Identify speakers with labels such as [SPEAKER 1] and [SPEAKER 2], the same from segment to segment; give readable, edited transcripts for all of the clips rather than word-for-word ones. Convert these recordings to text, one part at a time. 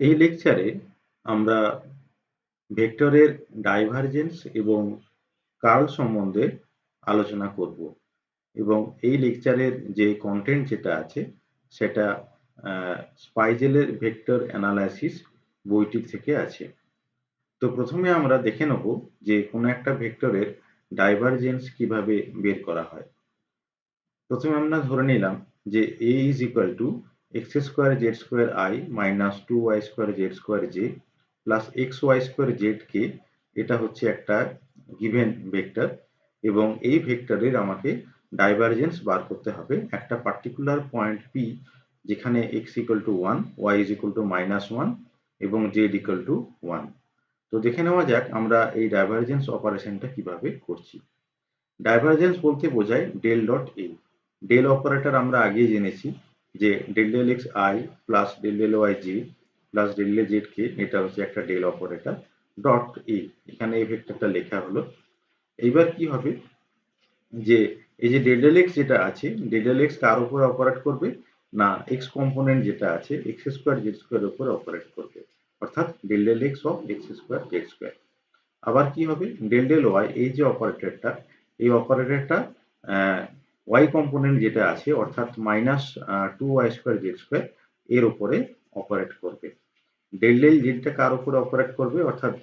[SPEAKER 1] এই লেকচারে আমরা ভেক্টরের ডাইভারজেন্স এবং কার্ল সম্বন্ধে আলোচনা করব এবং এই লেকচারের যে কন্টেন্ট যেটা আছে সেটা স্পাইজেলের ভেক্টর অ্যানালাইসিস বইটি থেকে আছে। তো প্রথমে আমরা দেখে নেব যে কোনো একটা ভেক্টরের ডাইভারজেন্স কিভাবে বের করা হয়। প্রথমে আমরা ধরে নিলাম যে a is equal to x square z square I minus 2y square z square j plus xy square z k এটা হচ্ছে একটা গিভেন ভেক্টর এবং এই ভেক্টরের আমাকে ডাইভারজেন্স বার করতে হবে একটা পার্টিকুলার পয়েন্ট p যেখানে x equal to 1, y is equal to minus 1 এবং z equal to 1। তো দেখে নেওয়া যাক আমরা এই ডাইভারজেন্স অপারেশনটা কিভাবে করছি। ডাইভারজেন্স বলতে বোঝায় del dot A. Del operator আমরা আগেই জেনেছি যে del del x i plus del del y j plus del del z k এটা হচ্ছে একটা ডেল অপারেটর ডট এ। এখানে এই ভেক্টরটা লেখা হলো। এইবার কি হবে যে এই যে ডেল ডেল এক্স যেটা আছে ডেল ডেল এক্স কার উপর অপারেট করবে না এক্স কম্পোনেন্ট যেটা আছে এক্স স্কোয়ার জেড স্কোয়ার উপর অপারেট করবে অর্থাৎ del del x of x square Z square. আবার কি হবে ডেল ডেল ওয়াই এই যে অপারেটরটা এই অপারেটরটা ওয়াই কম্পোনেন্ট যেটা আছে অর্থাৎ minus 2y square Z square এর উপরে অপারেট করবে। ডেল ডেল জেডটা কার উপরে অপারেট করবে অর্থাৎ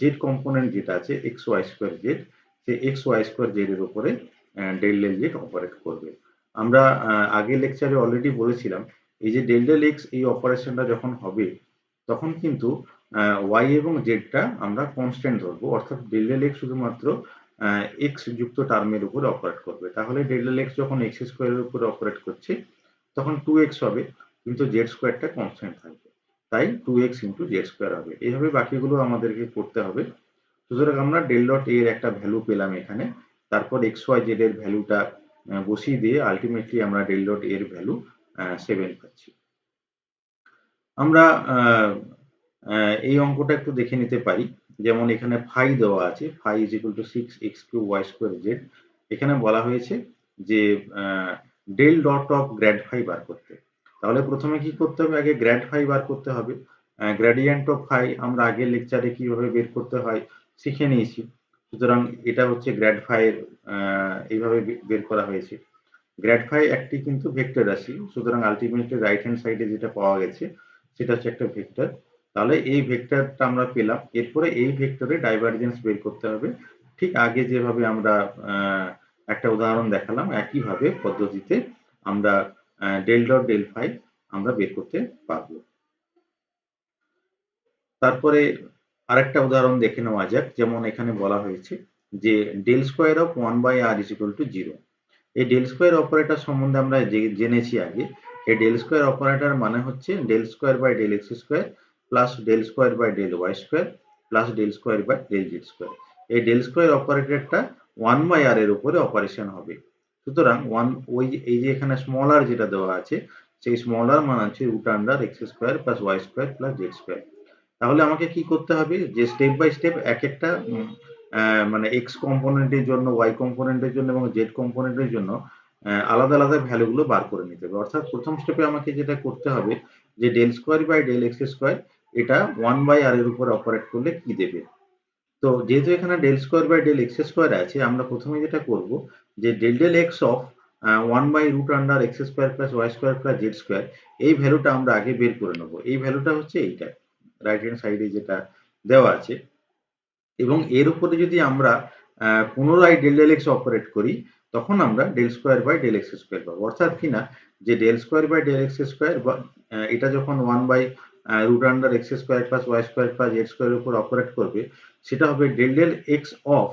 [SPEAKER 1] জেড কম্পোনেন্ট যেটা আছে এক্স ওয়াই স্কোয়ার জেড সেই এক্স ওয়াই স্কোয়ার জেড এর উপরে ডেল ডেল জেড অপারেট করবে। আমরা আগের লেকচারে অলরেডি বলেছিলাম এই যে ডেল ডেল এক্স এই অপারেশনটা যখন হবে তখন কিন্তু ওয়াই এবং জেডটা আমরা কনস্ট্যান্ট ধরবো অর্থাৎ ডেল ডেল এক্স শুধুমাত্র এক্স যুক্ত টার্মের উপর অপারেট করবে। তাহলে ডেল ডেল এক্স যখন এক্স স্কোয়ারের উপর অপারেট করছে তখন 2x হবে কিন্তু জেড স্কোয়ারটা কনস্ট্যান্ট থাকবে তাই 2x ইন্টু জেড স্কোয়ার হবে। এইভাবে বাকিগুলো আমাদেরকে করতে হবে। সুতরাং আমরা ডেল ডট এ এর একটা ভ্যালু পেলাম এখানে, তারপর এক্স ওয়াই জেড এর ভ্যালুটা বসিয়ে দিয়ে আলটিমেটলি আমরা ডেল ডট এ এর ভ্যালু 7 পাচ্ছি। আমরা এই অঙ্কটা একটু দেখে নিতে পারি। যেমন এখানে ফাই দেওয়া আছে phi is equal to 6x cube y square z. এখানে বলা হয়েছে যে del dot of grad phi বার করতে। তাহলে প্রথমে কি করতে হবে আগে গ্র্যাড ফাই বার করতে হবে। গ্রেডিয়েন্ট অফ ফাই আমরা আগের লেকচারে কিভাবে বের করতে হয় শিখে নিয়েছি। সুতরাং এটা হচ্ছে গ্র্যাড ফাই এর এইভাবে বের করা হয়েছে। গ্র্যাড ফাই একটি কিন্তু ভেক্টর রাশি সুতরাং আলটিমেটলি রাইট হ্যান্ড সাইডে যেটা পাওয়া গেছে সেটা হচ্ছে একটা ভেক্টর। তাহলে এই ভেক্টরটা আমরা পেলাম এরপরে এই ভেক্টরে ডাইভারজেন্স বের করতে হবে ঠিক আগে যেভাবে আমরা একটা উদাহরণ দেখালাম একইভাবে পদ্ধতিতে আমরা ডেল ডট ডেল ফাই আমরা বের করতে পারবো। তারপরে আরেকটা উদাহরণ দেখে নেওয়া যাক। যেমন এখানে বলা হয়েছে যে del square of 1/r is equal to 0। এই ডেল স্কোয়ার অপারেটর সম্বন্ধে আমরা জেনেছি আগে। এই ডেল স্কোয়ার অপারেটর মানে হচ্ছে del square by del x square plus del square by del Y square plus del square by del Z square. এই del square অপারেটরটা 1/r এর উপরে অপারেশন হবে। সুতরাং এই যে এখানে স্মল আর যেটা দেওয়া আছে সেই স্মল আর মান আছে root under x square plus Y square plus Z square. তাহলে আমাকে কি করতে হবে যে স্টেপ বাই স্টেপ এক একটা মানে এক্স কম্পোনেন্টের জন্য ওয়াই কম্পোনেন্টের জন্য এবং জেড কম্পোনেন্টের জন্য আলাদা আলাদা ভ্যালুগুলো বার করে নিতে হবে। অর্থাৎ প্রথম স্টেপে আমাকে যেটা করতে হবে যে del square by del x square এটা 1/r এর উপর অপারেট করলে কি দেবে। তো যেহেতু এখানে del square by del x square আছে আমরা প্রথমে যেটা করব যে ডেল ডেল এক্স অফ 1/রুট under x square plus Y square plus Z square এই ভ্যালুটা আমরা আগে বের করে নেব। এই ভ্যালুটা হচ্ছে এইটা রাইট হ্যান্ড সাইডে যেটা দেওয়া আছে এবং এর উপরে যদি আমরা পুনরায় ডেল ডেল এক্স অপারেট করি তখন আমরা del square by del x square পাবো। অর্থাৎ কিনা যে del square by del x square এটা যখন 1/রুট under x square plus Y square plus z স্কোয়ারের উপর অপারেট করবে সেটা হবে ডেল ডেল এক্স অফ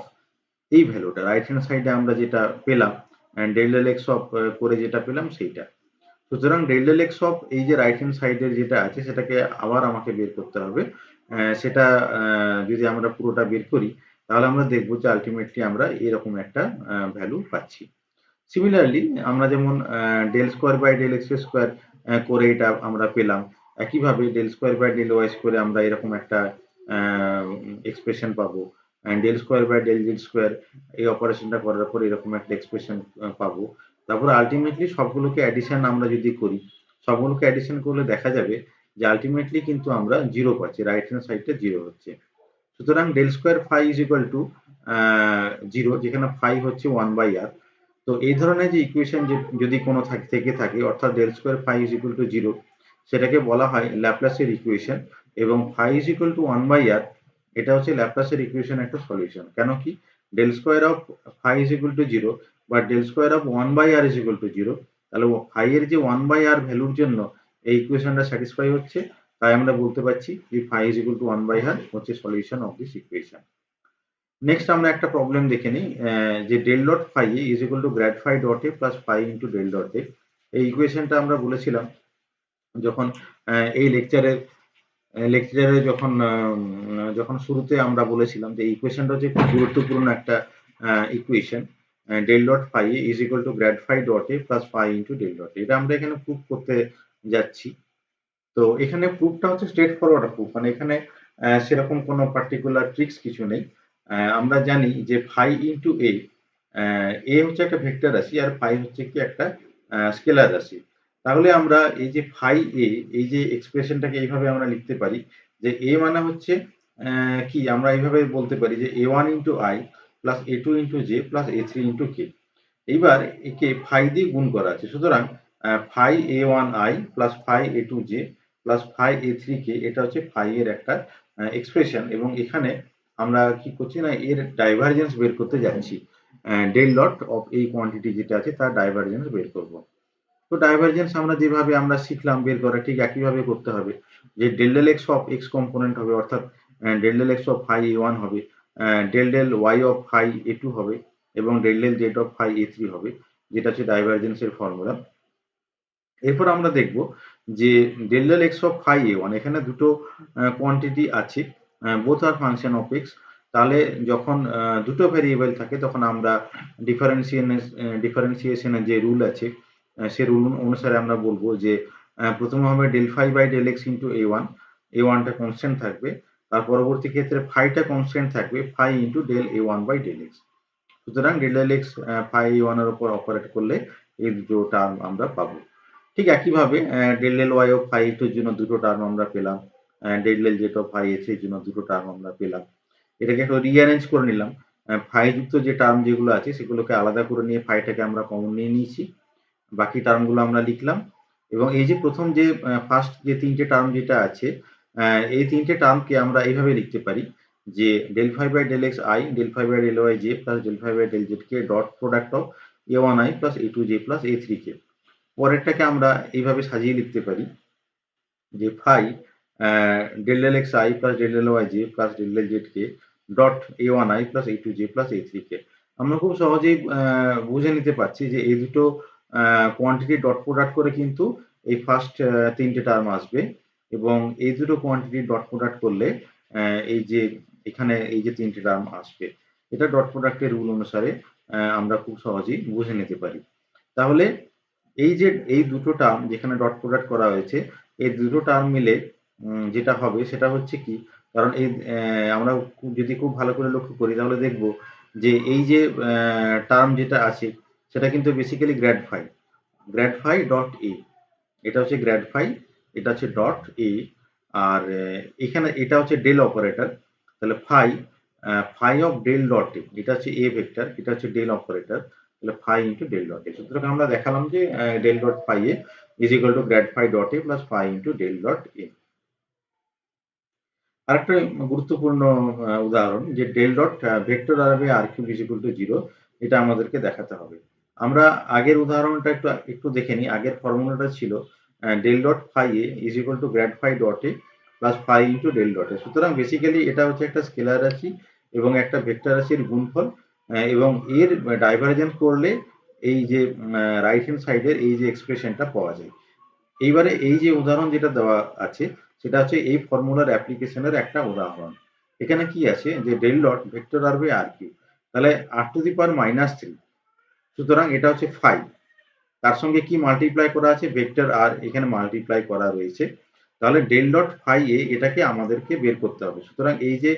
[SPEAKER 1] এই ভ্যালুটা রাইট হ্যান্ড সাইডে আমরা যেটা পেলাম ডেল ডেল এক্স অফ করে যেটা পেলাম সেইটা। সুতরাং ডেল ডেল এক্স অফ এই যে রাইট হ্যান্ড সাইডের যেটা আছে সেটাকে আবার আমাকে বের করতে হবে। সেটা যদি আমরা পুরোটা বের করি তাহলে আমরা দেখব যে আলটিমেটলি আমরা এরকম একটা ভ্যালু পাচ্ছি। সিমিলারলি আমরা যেমন del square by del x square করে এটা আমরা পেলাম একইভাবে del square by del Y স্কোয়ারে আমরা এরকম একটা এক্সপ্রেশন পাবো। Del square by del Z square এই অপারেশনটা করার পর এরকম একটা এক্সপ্রেশন পাবো। তারপর আলটিমেটলি সবগুলোকে অ্যাডিশন আমরা যদি করি সবগুলোকে অ্যাডিশন করলে দেখা যাবে যে আলটিমেটলি কিন্তু আমরা 0 পাচ্ছি, রাইট হ্যান্ড সাইডটা 0 হচ্ছে। সুতরাং del square phi is equal to 0, যেখানে ফাই হচ্ছে 1/r। তো এই ধরনের যে ইকুয়েশন যদি কোনো থেকে থাকে, অর্থাৎ del square phi is equal to 0, সেটাকে বলা হয় ল্যাপ্লাসের ইকুয়েশন। এবং phi is equal to 1/r, এটা হচ্ছে ল্যাপ্লাসের ইকুয়েশন একটা সলিউশন। কেন কি? Del square of phi is equal to 0 বা del square of 1/r is equal to 0, তাহলে ফাই এর যে 1/r ভ্যালুর জন্য এই ইকুয়েশনটা স্যাটিসফাই হচ্ছে, তাই আমরা বলতে পারছি যে phi is equal to 1/r হচ্ছে solution of this equation. Next আমরা একটা প্রবলেম দেখে নিই, যে del dot phi A is equal to grad phi dot A plus phi into del dot A. এই ইকুয়েশনটা আমরা বলেছিলাম যখন এই লেকচারে যখন শুরুতে আমরা বলেছিলাম যে ইকুয়েশনটা হচ্ছে খুব গুরুত্বপূর্ণ একটা equation, del dot phi A is equal to grad phi dot A plus phi into del dot A. এটা আমরা এখানে প্রুফ করতে যাচ্ছি। তো এখানে প্রুফটা হচ্ছে স্ট্রেট ফরওয়ার্ড প্রুফ, মানে এখানে সেরকম কোনো পার্টিকুলার ট্রিক্স কিছু নেই। আমরা জানি যে ফাই ইন্টু এ হচ্ছে একটা ভেক্টর রাশি, আর ফাই হচ্ছে কি একটা স্কেলার রাশি। তাহলে আমরা এই যে ফাই এ, এই যে এক্সপ্রেশনটাকে এইভাবে আমরা লিখতে পারি যে এ মানে হচ্ছে কি, আমরা এইভাবে বলতে পারি যে a1 into i plus a2 into j plus a3 into k. এইবার একে ফাই দিয়ে গুণ করা আছে, সুতরাং phi a1 i plus phi a2 j plus phi a3 k, এটা হচ্ছে ফাই এর একটা এক্সপ্রেশন। এবং এখানে আমরা কি করছি না, এর ডাইভারজেন্স বের করতে যাচ্ছি। ডেল ডট অফ এই কোয়ান্টিটি যেটা আছে তার ডাইভারজেন্স বের করব। তো ডাইভারজেন্স আমরা যেভাবে আমরা শিখলাম বের করা, ঠিক একইভাবে করতে হবে। যে del del x of x component হবে, অর্থাৎ del del x of phi a1 হবে, del del Y of phi a2 হবে, এবং del del Z of phi a3 হবে, যেটা হচ্ছে ডাইভারজেন্সের ফর্মুলা। এরপর আমরা দেখব যে del del x of phi a1, এখানে দুটো কোয়ান্টিটি আছে, both are function of X. তাহলে যখন দুটো ভেরিয়েবল থাকে তখন আমরা ডিফারেন্সিয়েশনের যে রুল আছে, সে রুল অনুসারে আমরা বলবো যে প্রথমে হবে del phi by del x into a1টা কনস্ট্যান্ট থাকবে, তার পরবর্তী ক্ষেত্রে ফাইটা কনস্ট্যান্ট থাকবে, phi into del a1 by del x. সুতরাং del del x phi a1 এর উপর অপারেট করলে এই দুটো টার্ম আমরা পাবো। ঠিক একইভাবে del del Y of phi এর জন্য দুটো টার্ম আমরা পেলাম, del del Z of phi এর জন্য দুটো টার্ম আমরা পেলাম। এটাকে একটু রিঅ্যারেঞ্জ করে নিলাম, ফাই যুক্ত যে টার্ম যেগুলো আছে সেগুলোকে আলাদা করে নিয়ে ফাইটাকে আমরা কমন নিয়ে নিয়েছি, বাকি টার্মগুলো আমরা লিখলাম। এবং এই যে প্রথম যে ফার্স্ট যে তিনটে টার্ম যেটা আছে, এই তিনটে টার্মকে আমরা এইভাবে লিখতে পারি যে del phi by del x i, del phi by del y j plus del phi by del z k dot product of a1 i plus a2 j plus a3 k. পরেরটাকে আমরা এইভাবে সাজিয়ে লিখতে পারি যে phi del del x i plus del del y j plus del del z k dot a1 i plus a2 j plus a3 k. আমরা খুব সহজেই বুঝে নিতে পারছি যে এই দুটো কোয়ান্টিটি ডট প্রোডাক্ট করে কিন্তু এই ফার্স্ট তিনটে টার্ম আসবে, এবং এই দুটো কোয়ান্টিটি ডট প্রোডাক্ট করলে এই যে এখানে এই যে তিনটে টার্ম আসবে। এটা ডট প্রোডাক্টের রুল অনুসারে আমরা খুব সহজেই বুঝে নিতে পারি। তাহলে এই যে এই দুটো টার্ম যেখানে ডট প্রোডাক্ট করা হয়েছে, এই দুটো টার্ম মিলে যেটা হবে সেটা হচ্ছে কি, কারণ এই আমরা যদি খুব ভালো করে লক্ষ্য করি তাহলে দেখব যে এই যে টার্ম যেটা আছে সেটা কিন্তু basically grad phi dot A, এটা হচ্ছে গ্র্যাড ফাই, এটা হচ্ছে ডট এ। আর এখানে এটা হচ্ছে ডেল অপারেটর, তাহলে phi of del dot A, এটা হচ্ছে এ ভেক্টর, এটা হচ্ছে ডেল অপারেটর, তাহলে phi into del dot A. সুতরাং আমরা দেখালাম যে del dot phi A is equal to grad phi dot A plus phi into del dot A. আরেকটা গুরুত্বপূর্ণ উদাহরণ, যে ডেল ডট ভেক্টর দাঁড়াবে r cube is equal to 0, এটা আমাদেরকে দেখাতে হবে। আমরা আগের উদাহরণটা একটু একটু দেখে নিই। আগের ফর্মুলাটা ছিল del dot phi A is equal to grad phi dot A plus phi into del dot A. সুতরাং বেসিক্যালি এটা হচ্ছে একটা স্কেলার রাশি এবং একটা ভেক্টর রাশির গুণফল, এবং এর ডাইভারজেন্স করলে এই যে রাইট হ্যান্ড সাইডের এই যে এক্সপ্রেশনটা পাওয়া যায়। এইবারে এই যে উদাহরণ যেটা দেওয়া আছে সেটা হচ্ছে এই ফর্মুলার অ্যাপ্লিকেশনের একটা উদাহরণ। এখানে কি আছে যে del dot vector r by r cube, তাহলে আর টু দি পাওয়ার -3, সুতরাং এটা হচ্ছে ফাই, তার সঙ্গে কি মাল্টিপ্লাই করা আছে, ভেক্টর আর এখানে মাল্টিপ্লাই করা রয়েছে। তাহলে ডেল ডট ফাই এ এটাকে আমাদেরকে বের করতে হবে। সুতরাং এই যে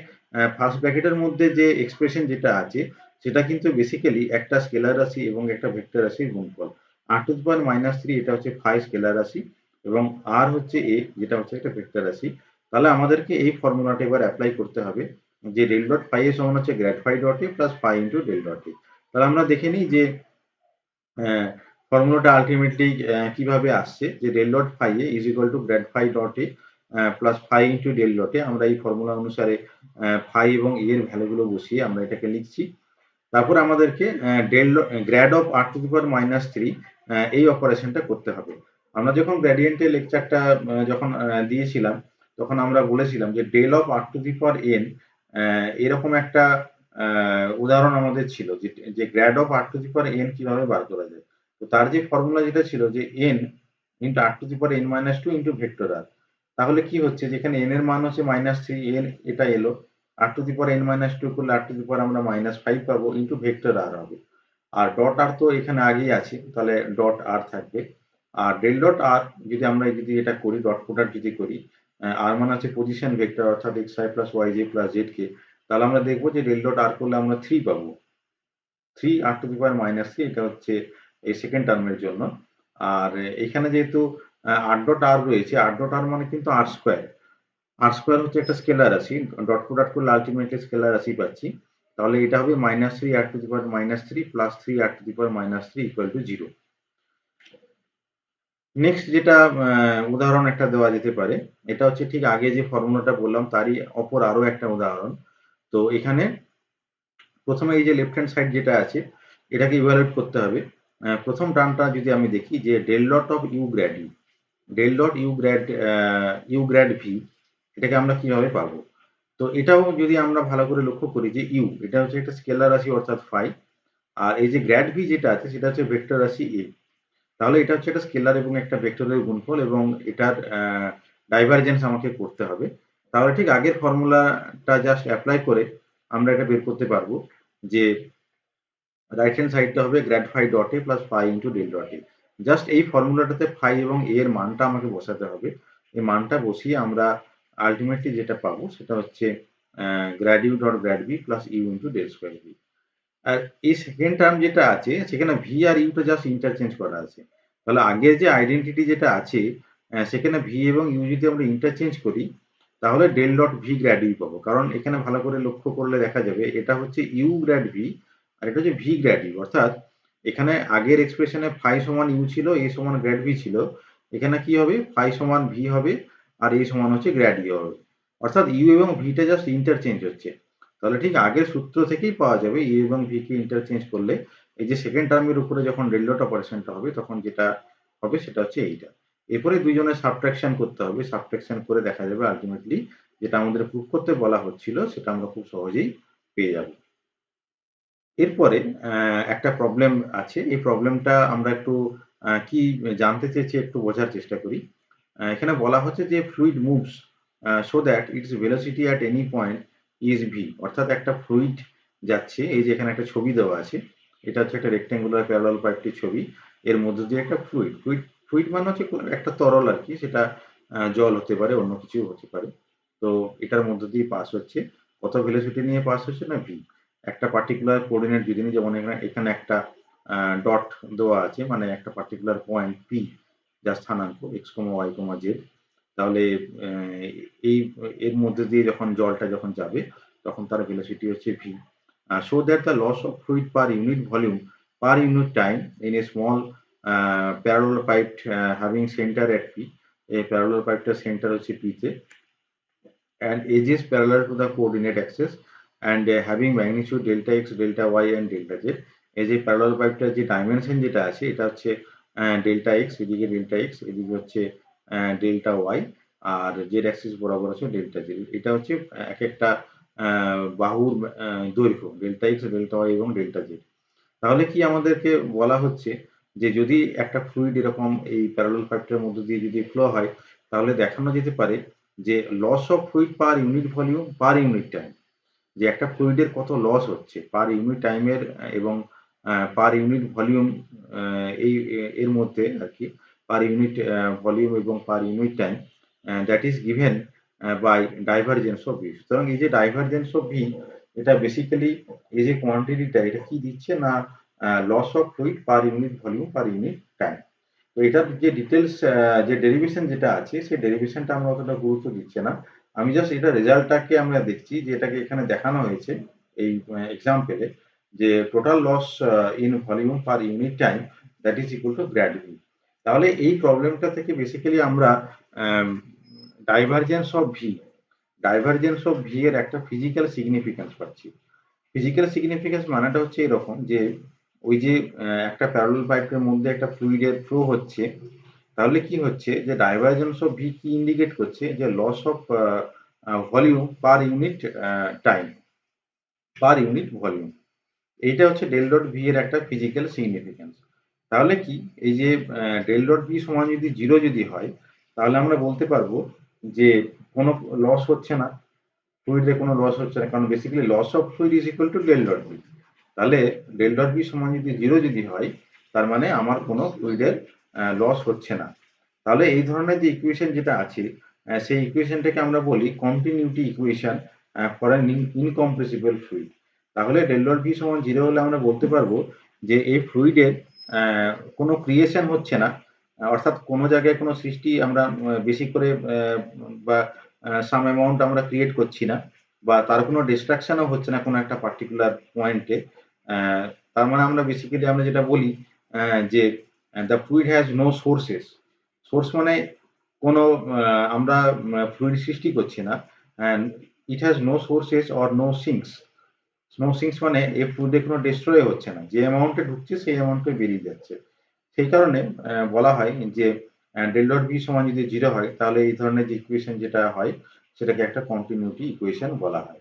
[SPEAKER 1] ফার্স্ট ব্র্যাকেটের মধ্যে যে এক্সপ্রেশন যেটা আছে সেটা কিন্তু বেসিক্যালি একটা স্কেলার রাশি এবং একটা ভেক্টর রাশির গুণফল। আর টু দি পাওয়ার -3 এটা হচ্ছে ফাই স্কেলার রাশি এবং আর হচ্ছে এ, যেটা হচ্ছে একটা ভেক্টর রাশি। তাহলে আমাদেরকে এই ফর্মুলাটা এবার অ্যাপ্লাই করতে হবে যে ডেল ডট ফাই এর সমান হচ্ছে grad phi dot A plus phi into del dot A. তাহলে আমরা দেখে নিই যে ফর্মুলাটা আলটিমেটলি কিভাবে আসছে, যে del dot phi A is equal to grad phi dot A plus phi into del dot A. আমরা এই ফর্মুলা অনুসারে ফাই এবং এ এর ভ্যালুগুলো বসিয়ে আমরা এটাকে লিখছি। তারপর আমাদেরকে grad of r to the power minus three এই অপারেশনটা করতে হবে। আমরা যখন গ্রেডিয়েন্টের লেকচারটা যখন দিয়েছিলাম, তখন আমরা বলেছিলাম যে del of r to the power n, এরকম একটা উদাহরণ আমাদের ছিল যে grad of r to the power n কিভাবে বার করা যায়। তো তার যে ফর্মুলা যেটা ছিল যে n into r to the power n minus two into vector r. তাহলে কি হচ্ছে, যেখানে এন এর মান হচ্ছে মাইনাস থ্রি, এন এটা এলো, r to the power n minus two করলে আর টু দি পাওয়ার আমরা মাইনাস ফাইভ পাবো ইন্টু ভেক্টর আর হবে। আর ডট আর তো এখানে আগেই আছে, তাহলে ডট আর থাকবে। আর ডেল ডট আর যদি এটা করি, ডট প্রোডাক্ট যদি করি, আর মানে হচ্ছে পজিশন ভেক্টর অর্থাৎ x i plus y j plus z k, তাহলে আমরা দেখবো যে ডেল ডট আর করলে আমরা থ্রি পাবো, three r to the power minus three. এটা হচ্ছে এই সেকেন্ড টার্মের জন্য। আর এখানে যেহেতু আর ডট আর রয়েছে, আর ডট আর মানে কিন্তু আর স্কোয়ার। আর স্কোয়ার হচ্ছে একটা স্কেলার রাশি, ডট প্রোডাক্ট করলে আলটিমেটলি স্কেলার রাশি পাচ্ছি। তাহলে এটা হবে minus three r to the power minus three plus three r to the power minus three equal to zero. Next যেটা উদাহরণ একটা দেওয়া যেতে পারে, এটা হচ্ছে ঠিক আগে যে ফর্মুলাটা বললাম তারই অপর আরো একটা উদাহরণ। তো এখানে প্রথমে এই যে লেফট হ্যান্ড সাইড যেটা আছে, এটাকে ইভালুয়েট করতে হবে। প্রথম টার্মটা যদি আমি দেখি যে del dot of u grad u, del dot u grad v, এটাকে আমরা কিভাবে পাবো। তো এটাও যদি আমরা ভালো করে লক্ষ্য করি যে ইউ এটা হচ্ছে একটা স্কেলার রাশি অর্থাৎ ফাই, আর এই যে গ্র্যাড ভি যেটা আছে সেটা হচ্ছে ভেক্টর রাশি এ। তাহলে এটা হচ্ছে একটা স্কেলার এবং একটা ভেক্টরের গুণফল, এবং এটার ডাইভারজেন্স আমাকে করতে হবে। তাহলে ঠিক আগের ফর্মুলাটা জাস্ট অ্যাপ্লাই করে আমরা এটা বের করতে পারবো যে রাইট হ্যান্ড সাইডটা হবে grad phi dot A plus phi into del dot A. Just এই ফর্মুলাটাতে ফাই এবং এ এর মানটা আমাকে বসাতে হবে। এই মানটা বসিয়ে আমরা আলটিমেটলি যেটা পাবো সেটা হচ্ছে grad u dot grad b plus u into del square b. আর এই সেকেন্ড টার্ম যেটা আছে সেখানে ভি আর ইউটা জাস্ট ইন্টারচেঞ্জ করা আছে। তাহলে আগের যে আইডেন্টিটি যেটা আছে, সেখানে ভি এবং ইউ যদি আমরা ইন্টারচেঞ্জ করি, তাহলে del dot v grad u পাবো। কারণ এখানে ভালো করে লক্ষ্য করলে দেখা যাবে এটা হচ্ছে ইউ গ্র্যাড ভি আর এটা হচ্ছে ভি গ্র্যাড ইউ। অর্থাৎ এখানে আগের এক্সপ্রেশনে ফাই সমান ইউ ছিল, এ সমান গ্র্যাড ভি ছিল। এখানে কি হবে, ফাই সমান ভি হবে আর এ সমান হচ্ছে গ্র্যাড ইউ হবে। অর্থাৎ ইউ এবং ভিটা জাস্ট ইন্টারচেঞ্জ হচ্ছে। তাহলে ঠিক আগের সূত্র থেকেই পাওয়া যাবে ইউ এবং ভি কে ইন্টারচেঞ্জ করলে এই যে সেকেন্ড টার্মের উপরে যখন ডেল ডট অপারেশনটা হবে তখন যেটা হবে সেটা হচ্ছে এইটা। এরপরে দুইজনের সাবট্রাকশন করতে হবে, সাবট্রাকশন করে দেখা যাবে আলটিমেটলি যেটা আমাদের প্রুফ করতে বলা হচ্ছিল সেটা আমরা খুব সহজেই পেয়ে যাব। এরপরে একটা প্রবলেম আছে, এই প্রবলেমটা আমরা একটু কি জানতে চেয়েছি একটু বোঝার চেষ্টা করি। এখানে বলা হচ্ছে যে fluid moves so that it's velocity at any point is V. অর্থাৎ একটা ফ্লুইড যাচ্ছে, এই যে এখানে একটা ছবি দেওয়া আছে, এটা হচ্ছে একটা রেক্টেঙ্গুলার প্যারালাল পাইপটির ছবি। এর মধ্যে দিয়ে একটা ফ্লুইড, ফ্লুইড মানে হচ্ছে একটা তরল আর কি, সেটা জল হতে পারে, অন্য কিছু হতে পারে। তো এটার মধ্য দিয়ে পাস হচ্ছে, কত ভেলোসিটি নিয়ে পাস হচ্ছে না ভি। একটা পার্টিকুলার কোঅর্ডিনেট যদি নিই, যেমন এখানে একটা ডট দেওয়া আছে, মানে একটা পার্টিকুলার পয়েন্ট পি যার স্থানাঙ্ক এক্স কমা ওয়াই কমা জেড। তাহলে এই এর মধ্যে দিয়ে যখন জলটা যখন যাবে তখন তার ভেলোসিটি হচ্ছে v. Show that the loss of fluid per unit volume per unit time in a small parallel pipe having centre at p. এই প্যারালাল পাইপটার সেন্টার হচ্ছে পি তে, and edges parallel to the coordinate axis and having magnitude delta x, delta y and delta z। এই যে parallel পাইপটার যে dimension যেটা আছে এটা হচ্ছে ডেল্টা এক্স, এদিকে ডেল্টা এক্স, এদিকে হচ্ছে ডেল্টা ওয়াই, আর জেড অ্যাক্সিস বরাবর হচ্ছে ডেল্টা জেড। এটা হচ্ছে এক একটা বাহুর দৈর্ঘ্য ডেল্টা এক্স, ডেল্টা ওয়াই এবং ডেল্টা জেড। তাহলে কি আমাদেরকে বলা হচ্ছে যে যদি একটা ফ্লুইড এরকম এই প্যারালাল পাইপটার মধ্য দিয়ে যদি ফ্লো হয়, তাহলে দেখানো যেতে পারে যে loss of fluid per unit volume per unit time, যে একটা ফ্লুইডের কত লস হচ্ছে পার ইউনিট টাইমের এবং পার ইউনিট ভলিউম, এই এর মধ্যে আর কি, পার ইউনিট ভলিউম এবং per unit time, that is given by divergence of v. সুতরাং এই যে ডাইভারজেন্স অফ ভি, এটা বেসিক্যালি এই যে কোয়ান্টিটিটা এটা কি দিচ্ছে না, loss of fluid per unit volume per unit time. তো এটার যে ডিটেলস যে ডেরিভেশন যেটা আছে সেই ডেরিভেশনটা আমরা অতটা গুরুত্ব দিচ্ছি না। আমি জাস্ট এটা রেজাল্টটাকে আমরা দেখছি যে এটাকে এখানে দেখানো হয়েছে এই এক্সাম্পলে, যে total loss in volume per unit time that is equal to grad v. তাহলে এই প্রবলেমটা থেকে বেসিক্যালি আমরা divergence of v, divergence of v এর একটা ফিজিক্যাল সিগনিফিকেন্স পাচ্ছি। ফিজিক্যাল সিগনিফিকেন্স মানেটা হচ্ছে এরকম যে ওই যে একটা প্যারালাল পাইপের মধ্যে একটা ফ্লুইডের ফ্লো হচ্ছে, তাহলে কি হচ্ছে যে ডাইভারজেন্স অফ ভি কি ইন্ডিকেট করছে যে loss of volume per unit time, per unit volume. এইটা হচ্ছে ডেল ডট ভি এর একটা ফিজিক্যাল সিগনিফিকেন্স। তাহলে কি এই যে ডেল ডট ভি সমান যদি 0 যদি হয়, তাহলে আমরা বলতে পারবো যে কোনো লস হচ্ছে না, ফ্লুইডে কোনো লস হচ্ছে না, কারণ basically loss of fluid is equal to del dot v. তাহলে ডেল ডট ভি সমান যদি 0 যদি হয়, তার মানে আমার কোনো ফ্লুইডের লস হচ্ছে না। তাহলে এই ধরনের যে ইকুয়েশন যেটা আছে, সেই ইকুয়েশনটাকে আমরা বলি continuity equation for an incompressible fluid. তাহলে ডেল ডট ভি সমান 0 হলে আমরা বলতে পারবো যে এই ফ্লুইডের কোনো ক্রিয়েশন হচ্ছে না, অর্থাৎ কোনো জায়গায় কোনো সৃষ্টি আমরা বেশি করে বা সাম অ্যামাউন্ট আমরা ক্রিয়েট করছি না, বা তার কোনো ডিস্ট্রাকশনও হচ্ছে না কোনো একটা পার্টিকুলার পয়েন্টে। তার মানে আমরা বেসিক্যালি আমরা যেটা বলি যে the fluid has no sources. Source মানে কোনো আমরা ফ্লুইড সৃষ্টি করছি না, and it has no sources or no sinks. No sinks মানে এই ফ্লুইডে কোনো ডিস্ট্রয় হচ্ছে না, যে অ্যামাউন্টে ঢুকছে সেই অ্যামাউন্টে বেরিয়ে যাচ্ছে। সেই কারণে বলা হয় যে ডেল ডট ভি সমান যদি 0 হয়, তাহলে এই ধরনের যে ইকুয়েশন যেটা হয় সেটাকে একটা কন্টিনিউটি ইকুয়েশন বলা হয়।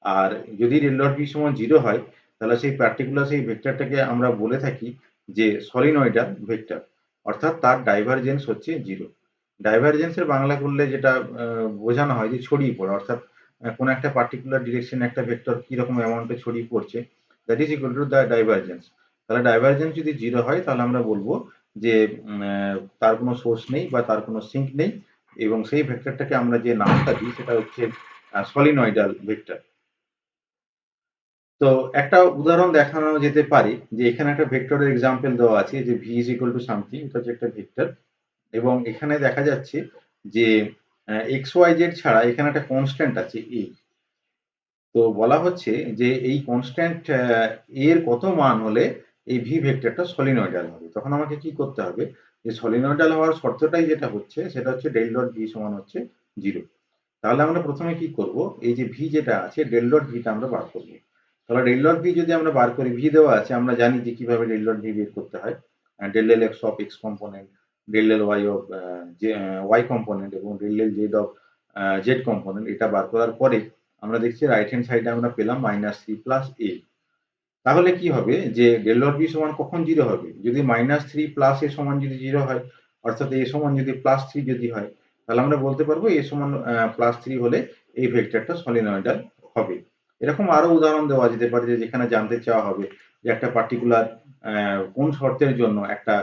[SPEAKER 1] আর যদি ডেল ডট ভি সমান 0 হয়, তাহলে সেই পার্টিকুলার সেই ভেক্টরটাকে আমরা বলে থাকি যে সলিনয়েডাল ভেক্টর, অর্থাৎ তার ডাইভারজেন্স হচ্ছে 0। ডাইভারজেন্সের বাংলা করলে যেটা বোঝানো হয় যে ছড়িয়ে পড়া, অর্থাৎ কোনো একটা পার্টিকুলার ডিরেকশনে একটা ভেক্টর কি রকম অ্যামাউন্টে ছড়িয়ে পড়ছে, that is equal to the divergence. তাহলে ডাইভারজেন্স যদি 0 হয়, তাহলে আমরা বলবো যে তার কোনো সোর্স নেই বা তার কোনো সিঙ্ক নেই, এবং সেই ভেক্টরটাকে আমরা যে নামটা দিই সেটা হচ্ছে সলিনয়েডাল ভেক্টর। তো একটা উদাহরণ দেখানো যেতে পারে যে এখানে একটা ভেক্টরের এক্সাম্পল দেওয়া আছে যে v is equal to something, এটা হচ্ছে একটা ভেক্টর, এবং এখানে দেখা যাচ্ছে যে এক্স ওয়াই জেড ছাড়া এখানে একটা কনস্ট্যান্ট আছে এ। তো বলা হচ্ছে যে এই কনস্ট্যান্ট এর কত মান হলে এই ভি ভেক্টরটা সলিনয়েডাল হবে। তখন আমাকে কি করতে হবে, যে সলিনয়েডাল হওয়ার শর্তটাই যেটা হচ্ছে সেটা হচ্ছে ডেল ডট ভি সমান হচ্ছে 0। তাহলে আমরা প্রথমে কি করব, এই যে ভি যেটা আছে ডেল ডট ভিটা আমরা বার করব। তাহলে ডেল ডট ভি যদি আমরা বার করি, ভি দেওয়া আছে, আমরা জানি যে কিভাবে ডেল ডট ভি বের করতে হয়। Del L x of x component, del L y of y component, এবং del l z of z component. এটা বার করার পরে আমরা দেখছি রাইট হ্যান্ড সাইডে আমরা পেলাম মাইনাস থ্রি প্লাস এ। তাহলে কি হবে যে ডেল ডট বি সমান কখন 0 হবে, যদি মাইনাস থ্রি প্লাস এ সমান যদি 0 হয়, অর্থাৎ এ সমান যদি প্লাস থ্রি যদি হয়, তাহলে আমরা বলতে পারবো এ সমান প্লাস থ্রি হলে এই ভেক্টরটা সলিনয়েডাল হবে। এরকম আরো উদাহরণ দেওয়া যেতে পারে যে যেখানে জানতে চাওয়া হবে যে একটা পার্টিকুলার কোন শর্তের জন্য একটা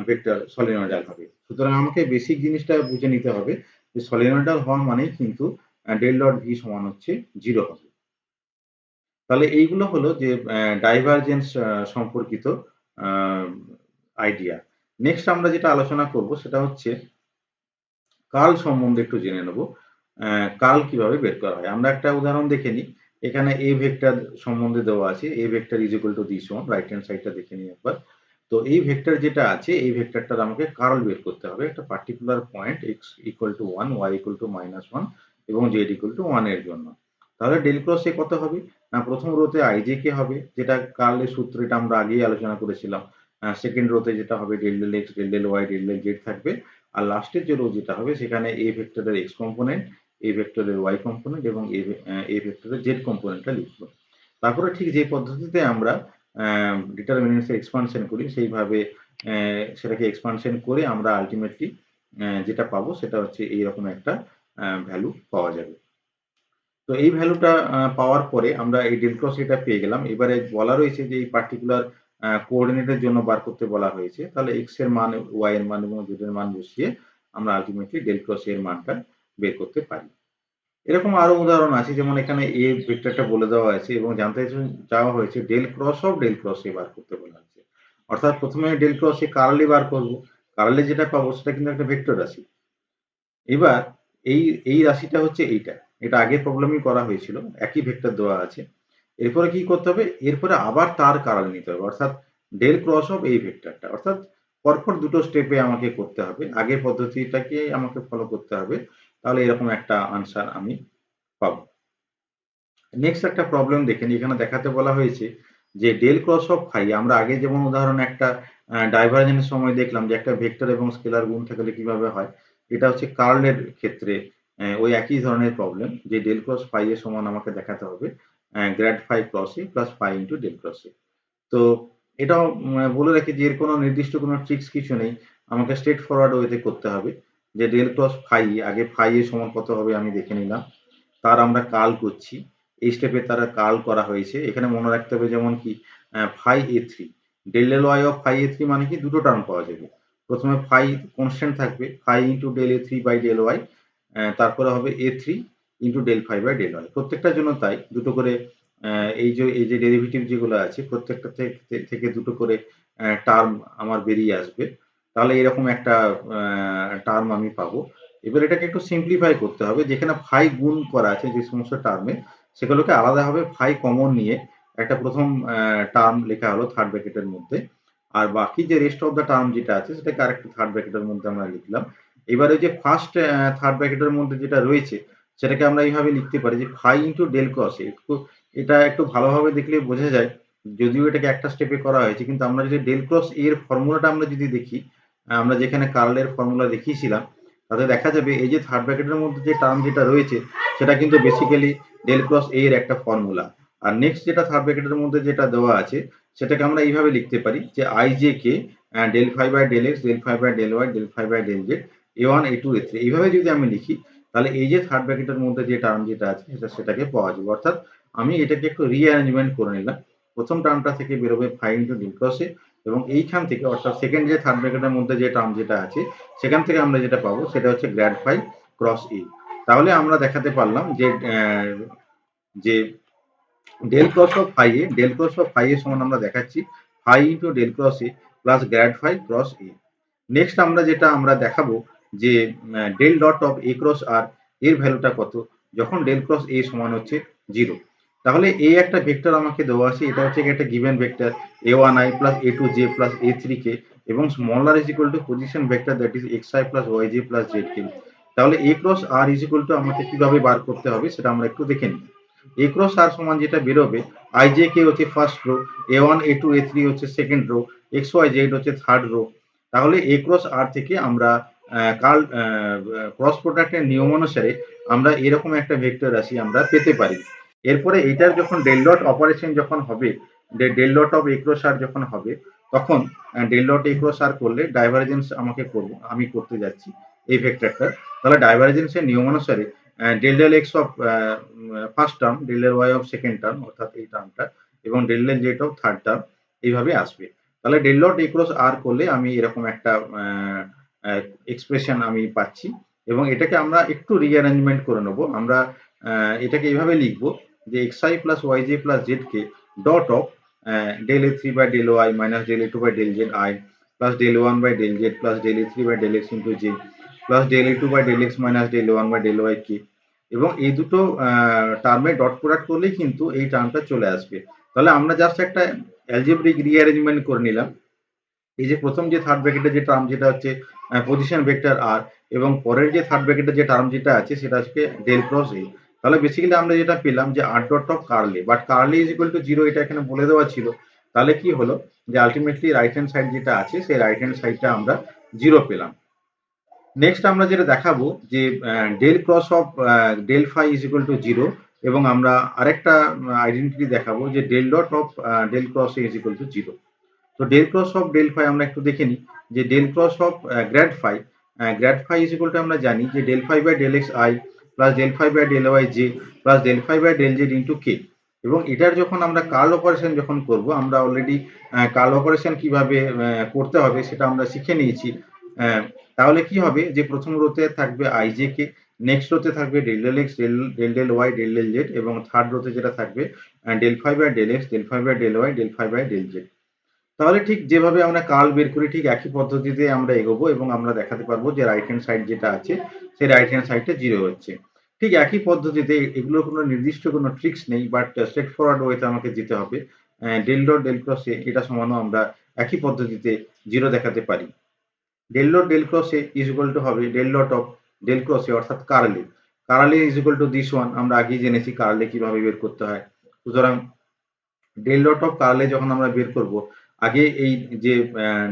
[SPEAKER 1] ভেক্টর সলিনয়েডাল হবে। সুতরাং আমাকে বেসিক জিনিসটা বুঝে নিতে হবে যে সলিনয়েডাল হওয়া মানেই কিন্তু ডেল ডট ভি সমান হচ্ছে 0 হবে। তাহলে এইগুলো হলো যে ডাইভারজেন্স সম্পর্কিত আইডিয়া। নেক্সট আমরা যেটা আলোচনা করব সেটা হচ্ছে কার্ল সম্বন্ধে একটু জেনে নেব। কার্ল কিভাবে বের করা হয়। আমরা একটা উদাহরণ দেখে নিই। এখানে এ ভেক্টর সম্বন্ধে দেওয়া আছে, এ vector is equal to this one. Right hand সাইডটা দেখে নিই একবার। তো এই ভেক্টর যেটা আছে, এই ভেক্টরটার আমাকে কার্ল বের করতে হবে একটা particular point x equal to 1, y equal to -1 এবং জেড ইকুয়াল টু 1 এর জন্য। তাহলে ডেল ক্রস এ কত হবে না, প্রথম রোতে আইজেকে হবে, যেটা কার্লের সূত্র, এটা আমরা আগেই আলোচনা করেছিলাম। সেকেন্ড রোতে যেটা হবে del del x, del del Y, del del Z থাকবে। আর লাস্টের যে রো যেটা হবে সেখানে এ ভেক্টরের এক্স কম্পোনেন্ট, এ ভেক্টরের ওয়াই কম্পোনেন্ট এবং এ ভেক্টরের জেড কম্পোনেন্টটা লিখবো। তারপরে ঠিক যে পদ্ধতিতে আমরা ডিটারমিনেন্টস এক্সপানশন করি সেইভাবে সেটাকে এক্সপানশন করে আমরা আলটিমেটলি যেটা পাবো সেটা হচ্ছে এইরকম একটা ভ্যালু পাওয়া যাবে। তো এই ভ্যালুটা পাওয়ার পরে আমরা এই ডেল ক্রস এটা পেয়ে গেলাম। এবারে বলা রয়েছে যে এই পার্টিকুলার কোঅর্ডিনেটের জন্য বার করতে বলা হয়েছে। তাহলে এক্স এর মান, ওয়াই এর মান এবং জেড এর মান বসিয়ে আমরা আলটিমেটলি ডেল ক্রস এর মানটা বের করতে পারি। এরকম আরো উদাহরণ আছে, যেমন এখানে এ ভেক্টরটা বলে দেওয়া আছে এবং জানতে চাওয়া হয়েছে del cross of del cross A বার করতে বলা হয়েছে। অর্থাৎ প্রথমে ডেল ক্রস এ কার্ল বার করব। কার্লে যেটা পাবো সেটা কিন্তু একটা ভেক্টর রাশি। এবার এই রাশিটা হচ্ছে এইটা, এটা আগের প্রবলেমই করা হয়েছিল, একই ভেক্টর দেওয়া আছে। এরপরে কি করতে হবে, এরপরে আবার তার কার্ল নিতে হবে, অর্থাৎ ডেল ক্রস অফ এই ভেক্টরটা, অর্থাৎ পরপর দুটো স্টেপে আমাকে করতে হবে, আগের পদ্ধতিটাকে আমাকে ফলো করতে হবে, তাহলে এরকম একটা আনসার আমি পাবো। নেক্সট একটা প্রবলেম দেখেন, এখানে দেখাতে বলা হয়েছে যে ডেল ক্রস অফ ফাই, আমরা আগে যেমন উদাহরণে একটা ডাইভারজেন্সের সময় দেখলাম যে একটা ভেক্টর এবং স্কেলার গুণ থাকলে কিভাবে হয়, এটা হচ্ছে কার্লের ক্ষেত্রে ওই একই ধরনের প্রবলেম, যে ডেল ক্রস ফাই এর সমান আমাকে দেখাতে হবে grad phi cross A plus phi into del cross A. তো এটাও বলে রাখি যে এর কোনো নির্দিষ্ট কোনো ট্রিক্স কিছু নেই, আমাকে স্ট্রেট ফরওয়ার্ড ওয়েতে করতে হবে, যে ডেল ক্রস ফাই, আগে ফাই এর সমান কত হবে আমি দেখে নিলাম, তার আমরা কার্ল করছি, এই স্টেপে তারা কার্ল করা হয়েছে। এখানে মনে রাখতে হবে যেমন কি phi a three, del L y of phi a three মানে কি দুটো টার্ম পাওয়া যাবে, প্রথমে ফাই কনস্ট্যান্ট থাকবে, phi into del A three by del y, তারপরে হবে a three into del phi by del y, প্রত্যেকটার জন্য তাই দুটো করে এই যে ডেরিভেটিভ যেগুলো আছে প্রত্যেকটা থেকে দুটো করে টার্ম আমার বেরিয়ে আসবে, তাহলে এরকম একটা টার্ম আমি পাবো। এবার এটাকে একটু সিম্পলিফাই করতে হবে, যেখানে ফাই গুণ করা আছে যে সমস্ত টার্মে, সেগুলোকে আলাদাভাবে ফাই কমন নিয়ে একটা প্রথম টার্ম লেখা হলো থার্ড ব্র্যাকেটের মধ্যে, আর বাকি যে রেস্ট অফ দ্য টার্ম যেটা আছে সেটাকে আরেকটা থার্ড ব্র্যাকেটের মধ্যে আমরা লিখলাম। এবার ওই যে ফার্স্ট থার্ড ব্র্যাকেটের মধ্যে যেটা রয়েছে সেটাকে আমরা এইভাবে লিখতে পারি যে phi into del cross A. এটা একটু ভালোভাবে দেখলে বোঝা যায়, যদিও এটাকে একটা স্টেপে করা হয়েছে, কিন্তু আমরা যদি ডেল ক্রস এর ফর্মুলাটা আমরা যদি দেখি, আমরা যেখানে কার্লের ফর্মুলা দেখিয়েছিলাম, তাতে দেখা যাবে এই যে থার্ড ব্র্যাকেটের মধ্যে যে টার্ম যেটা রয়েছে সেটা কিন্তু বেসিক্যালি ডেল ক্রস এ এর একটা ফর্মুলা। আর নেক্সট যেটা থার্ড ব্র্যাকেটের মধ্যে যেটা দেওয়া আছে সেটাকে আমরা এইভাবে লিখতে পারি যে i j k del phi by del x del phi by del Y del phi by del z a one A two A three, এইভাবে যদি আমি লিখি তাহলে এই যে থার্ড ব্র্যাকেটের মধ্যে যে টার্ম যেটা আছে সেটাকে পাওয়া যাবে। অর্থাৎ আমি এটাকে একটু রিঅ্যারেঞ্জমেন্ট করে নিলাম, প্রথম টার্মটা থেকে বেরোবে ফাই ইন্টু ডেল ক্রস এ, এবং এইখান থেকে অর্থাৎ সেকেন্ড যে থার্ড ব্র্যাকেটের মধ্যে যে টার্ম যেটা আছে সেখান থেকে আমরা যেটা পাবো সেটা হচ্ছে গ্র্যাড ফাই ক্রস ই। তাহলে আমরা দেখাতে পারলাম যে del cross of phi A, del cross of phi এর সমান আমরা দেখাচ্ছি phi into del cross A plus grad phi cross A. Next আমরা দেখাবো যে del dot of A cross r এর ভ্যালুটা কত যখন ডেল ক্রস এ সমান হচ্ছে 0। তাহলে এই একটা ভেক্টর আমাকে দেওয়া আছে, এটা হচ্ছে একটা given vector A one I plus A two J plus A three k, এবং small r is equal to position vector that is x i plus y j plus z k. তাহলে A cross r is equal to আমাকে কিভাবে বার করতে হবে সেটা আমরা একটু দেখে নিই। এ ক্রস আর সমান যেটা বেরোবে, আই জে কে হচ্ছে first row, A one A two A three হচ্ছে second row, x Y z হচ্ছে থার্ড রো। তাহলে এ ক্রস আর থেকে আমরা কার্ল ক্রস প্রোডাক্টের নিয়ম অনুসারে আমরা এরকম একটা ভেক্টর রাশি আমরা পেতে পারি। এরপরে এটার যখন ডেল ডট অপারেশন যখন হবে, del dot of A cross r যখন হবে, তখন del dot A cross r করলে ডাইভারজেন্স আমি করতে যাচ্ছি এই ভেক্টরটা, তাহলে ডাইভারজেন্সের নিয়ম অনুসারে del del x of first term, del del Y of second term অর্থাৎ এই টার্মটা, এবং del del Z of third term এইভাবে আসবে। তাহলে del dot A cross r করলে আমি এরকম একটা এক্সপ্রেশন আমি পাচ্ছি, এবং এটাকে আমরা একটু রিঅ্যারেঞ্জমেন্ট করে নেবো। আমরা এটাকে এইভাবে লিখবো যে x i plus y j plus z k dot of del A three by del y minus del A two by del z i plus del one by del z plus del A three by del x into j plus del A two by del x minus del one by del y k. এবং এই দুটো টার্মে dot product করলেই কিন্তু এই টার্মটা চলে আসবে। তাহলে আমরা জাস্ট একটা অ্যালজেব্রিক রিঅ্যারেঞ্জমেন্ট করে নিলাম। এই যে প্রথম যে থার্ড ব্র্যাকেটের যে টার্ম যেটা হচ্ছে পজিশন ভেক্টর আর, এবং পরের যে থার্ড ব্র্যাকেটের যে টার্ম যেটা আছে সেটা হচ্ছে ডেল ক্রস এ। তাহলে বেসিক্যালি আমরা যেটা পেলাম যে r dot of curl A, but curl A is equal to 0 এটা এখানে বলে দেওয়া ছিল। তাহলে কি হলো যে আলটিমেটলি রাইট হ্যান্ড সাইড যেটা আছে সেই রাইট হ্যান্ড সাইডটা আমরা 0 পেলাম। নেক্সট আমরা যেটা দেখাবো যে del cross of del phi is equal to 0, এবং আমরা আরেকটা আইডেন্টিটি দেখাবো যে del dot of del cross is equal to 0। তো del cross of del phi আমরা একটু দেখে নিই যে del cross of grad phi is equal to আমরা জানি যে del phi by del x i plus del phi by del y j plus del phi by del z into কে। এবং এটার যখন আমরা কার্ল অপারেশন যখন করব, আমরা অলরেডি কার্ল অপারেশন কিভাবে করতে হবে সেটা আমরা শিখে নিয়েছি। তাহলে কি হবে যে প্রথম রোতে থাকবে আই জে কে, নেক্সট রোতে থাকবে del del x del del Y del del z, এবং থার্ড রোতে যেটা থাকবে del phi by del x del phi by del Y del phi by del z. তাহলে ঠিক যেভাবে আমরা কার্ল বের করি ঠিক একই পদ্ধতিতে আমরা এগোবো এবং আমরা দেখাতে পারবো যে রাইট হ্যান্ড সাইড যেটা আছে সেই রাইট হ্যান্ড সাইডটা 0 হচ্ছে। ঠিক একই পদ্ধতিতে এগুলোর কোনো নির্দিষ্ট কোনো ট্রিক্স নেই, বাট স্ট্রেট ফরওয়ার্ড ওয়েতে আমাকে যেতে হবে। Del dot del cross A এটা সমানও আমরা একই পদ্ধতিতে 0 দেখাতে পারি। Del dot del cross A is equal to হবে del dot of del cross A অর্থাৎ curl A. Curl A is equal to this one, আমরা আগেই জেনেছি কার্ল এ কিভাবে বের করতে হয়। সুতরাং ডেল ডট অফ কার্ল এ যখন আমরা বের করব, আগে এই যে